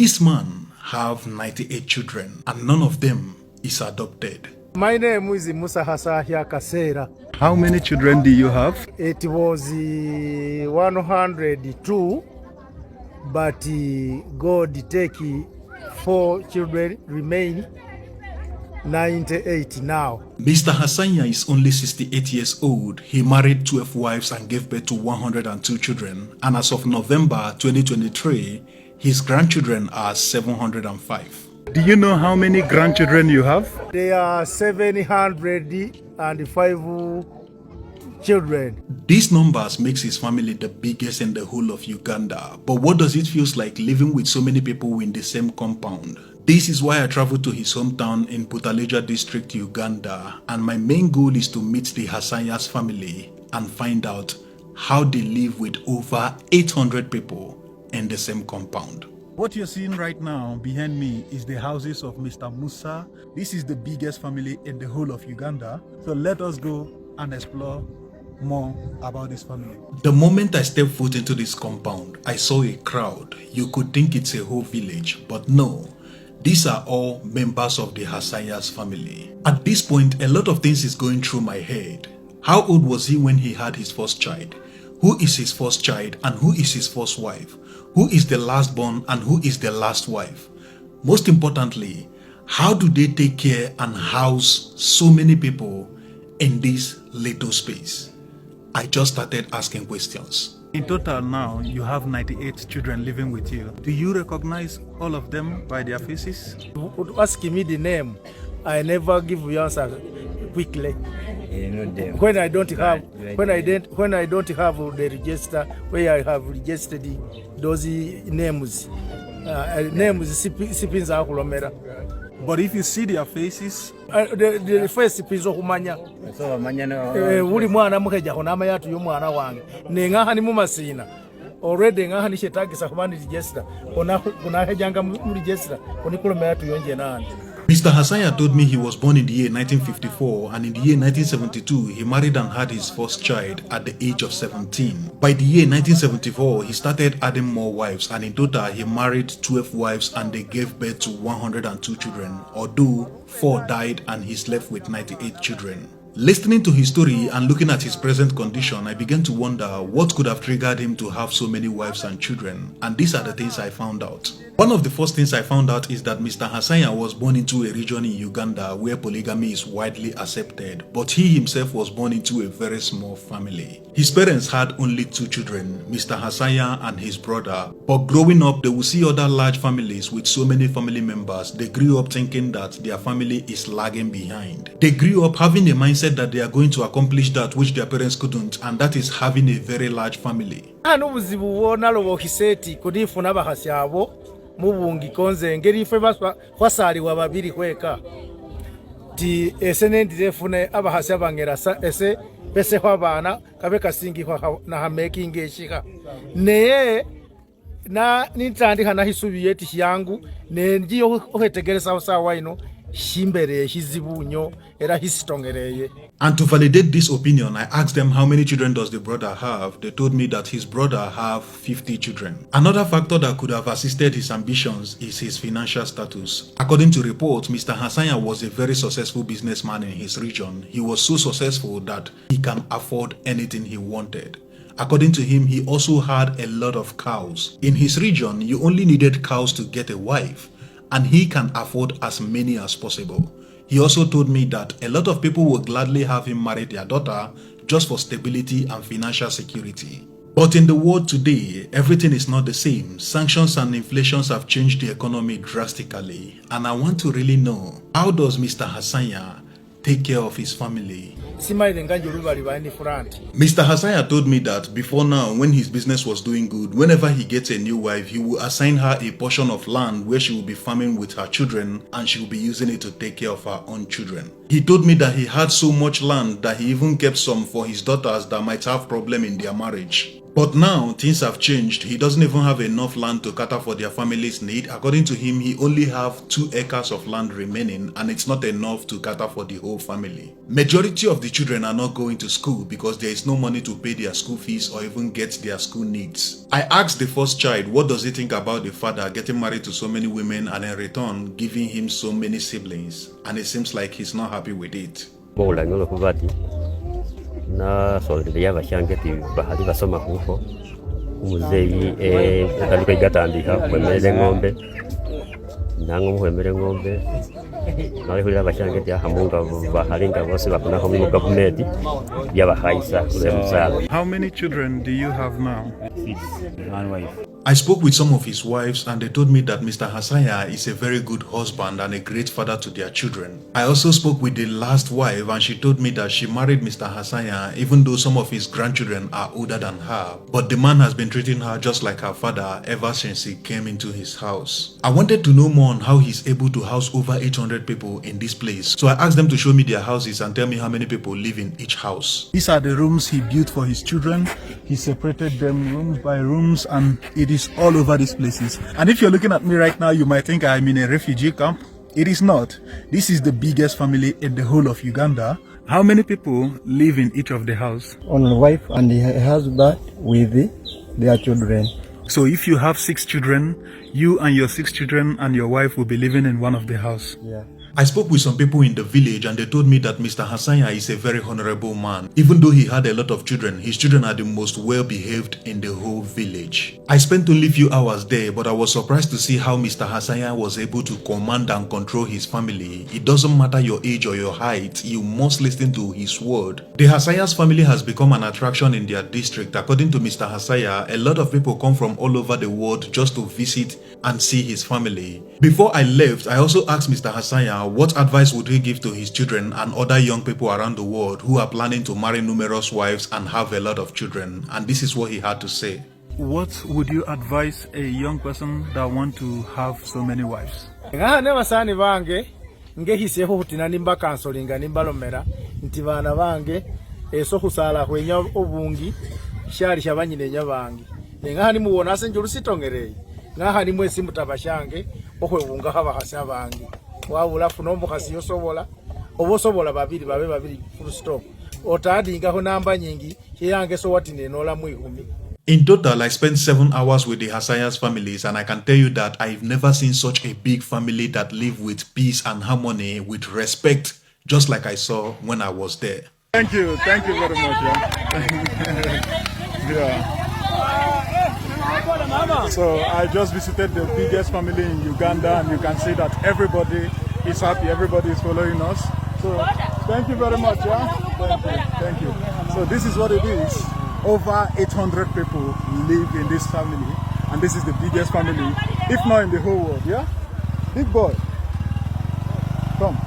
This man have 98 children and none of them is adopted. My name is Musa Hasahia Kasera. How many children do you have? It was 102, but God take 4 children remain, 98 now. Mr. Hassania is only 68 years old. He married 12 wives and gave birth to 102 children. And as of November 2023, his grandchildren are 705. Do you know how many grandchildren you have? There are 705 children. These numbers makes his family the biggest in the whole of Uganda. But what does it feel like living with so many people in the same compound? This is why I traveled to his hometown in Butaleja district, Uganda, and my main goal is to meet the Hassania's family and find out how they live with over 800 people in the same compound. What you're seeing right now behind me is the houses of Mr. Musa. This is the biggest family in the whole of Uganda. So let us go and explore more about this family. The moment I stepped foot into this compound, I saw a crowd. You could think it's a whole village, but no. These are all members of the Hassania's family. At this point, a lot of things is going through my head. How old was he when he had his first child? Who is his first child and who is his first wife? Who is the last born and who is the last wife? Most importantly, how do they take care and house so many people in this little space? I just started asking questions. In total now, you have 98 children living with you. Do you recognize all of them by their faces? Asking me the name, I never give the answer quickly. You know them. When I don't have the register where I have registered those names, names are kulomera. But if you see their faces, the first piece of kumanya. So manyana. Uli mwana mukeja konama yatu y'omwana wange. Nengaha ni mumasina. Already ngaha ni shetagisa kumani register. Kuna hejanga mu register. Koni kulomera yatu yonje nani. Mr. Hassania told me he was born in the year 1954 and in the year 1972 he married and had his first child at the age of 17. By the year 1974 he started adding more wives and in total he married 12 wives and they gave birth to 102 children, although 4 died and he's left with 98 children. Listening to his story and looking at his present condition, I began to wonder what could have triggered him to have so many wives and children, and these are the things I found out. One of the first things I found out is that Mr. Hassania was born into a region in Uganda where polygamy is widely accepted, but he himself was born into a very small family. His parents had only 2 children, Mr. Hassania and his brother, but growing up they would see other large families with so many family members. They grew up thinking that their family is lagging behind. They grew up having a mindset that they are going to accomplish that which their parents couldn't, and that is having a very large family. Obuzibu wona lobokiseti kudifuna bahasyabo mubungi konze ngeri ife basaliwa babiri kweka ti esenendire fune abahasya bangerasa ese pese kwabana kabe kasingi kwa na making eshika neye na nitandika na hisubiye ti yangu ne ngiyo ohetegereza sawa ino shimbere hizibunyo era histongereye. And to validate this opinion, I asked them how many children does the brother have. They told me that his brother have 50 children. Another factor that could have assisted his ambitions is his financial status. According to reports, Mr. Hassania was a very successful businessman in his region. He was so successful that he can afford anything he wanted. According to him, he also had a lot of cows. In his region, you only needed cows to get a wife, and he can afford as many as possible. He also told me that a lot of people would gladly have him marry their daughter just for stability and financial security. But in the world today, everything is not the same. Sanctions and inflations have changed the economy drastically. And I want to really know, how does Mr. Hassania take care of his family? Mr. Hassania told me that before now, when his business was doing good, whenever he gets a new wife, he will assign her a portion of land where she will be farming with her children and she will be using it to take care of her own children. He told me that he had so much land that he even kept some for his daughters that might have problem in their marriage. But now, things have changed. He doesn't even have enough land to cater for their family's need. According to him, he only have 2 acres of land remaining and it's not enough to cater for the whole family. Majority of the children are not going to school because there is no money to pay their school fees or even get their school needs. I asked the first child what does he think about the father getting married to so many women and in return giving him so many siblings, and it seems like he's not happy with it. nasolera abashangeti bahali basoma kuko umuzeyi akaliko igatandika kwemere ng'ombe nango kwemere ng'ombe nawe hulira abashangeti ahamunga bahalinga bose bakunako mu government yabahaisa kule musala. How many children do you have now? 6, 1 wife. I spoke with some of his wives and they told me that Mr. Hasaya is a very good husband and a great father to their children. I also spoke with the last wife and she told me that she married Mr. Hasaya even though some of his grandchildren are older than her, but the man has been treating her just like her father ever since he came into his house. I wanted to know more on how he's able to house over 800 people in this place, so I asked them to show me their houses and tell me how many people live in each house. These are the rooms he built for his children. He separated them rooms by rooms, and it is all over these places. And if you're looking at me right now, you might think I'm in a refugee camp. It is not. This is the biggest family in the whole of Uganda. How many people live in each of the house? Only wife and the husband with their children. So if you have 6 children, you and your 6 children and your wife will be living in one of the house. Yeah. I spoke with some people in the village and they told me that Mr. Hasanya is a very honorable man. Even though he had a lot of children, his children are the most well behaved in the whole village. I spent only a few hours there, but I was surprised to see how Mr. Hasanya was able to command and control his family. It doesn't matter your age or your height, you must listen to his word. The Hasaya's family has become an attraction in their district. According to Mr. Hasaya, a lot of people come from all over the world just to visit and see his family. Before I left, I also asked Mr. Hasaya what advice would he give to his children and other young people around the world who are planning to marry numerous wives and have a lot of children, and this is what he had to say. What would you advise a young person that want to have so many wives? Ngaha ne basani bange ngehiseho hutina nimba kansolinga nimbalomera nti bana bange eso kusala kwenya obungi shari shabanyine nyabangi ngaha nimuwona senjuru sitongereye ngaha nimwe simutabashange okwebunga habakasya bange wabula funo mukasi yosobola obosobola babiri babe babiri full stop otadingaho namba nyingi yange so wati nenola mwihumi. In total, I spent 7 hours with the Hasaya's families, and I can tell you that I've never seen such a big family that live with peace and harmony, with respect, just like I saw when I was there. Thank you very much. Yeah. So I just visited the biggest family in Uganda, and you can see that everybody is happy, everybody is following us. So thank you very much. Yeah? Thank you. So this is what it is. Over 800 people live in this family, and this is the biggest family, if not in the whole world. Yeah, big boy, come.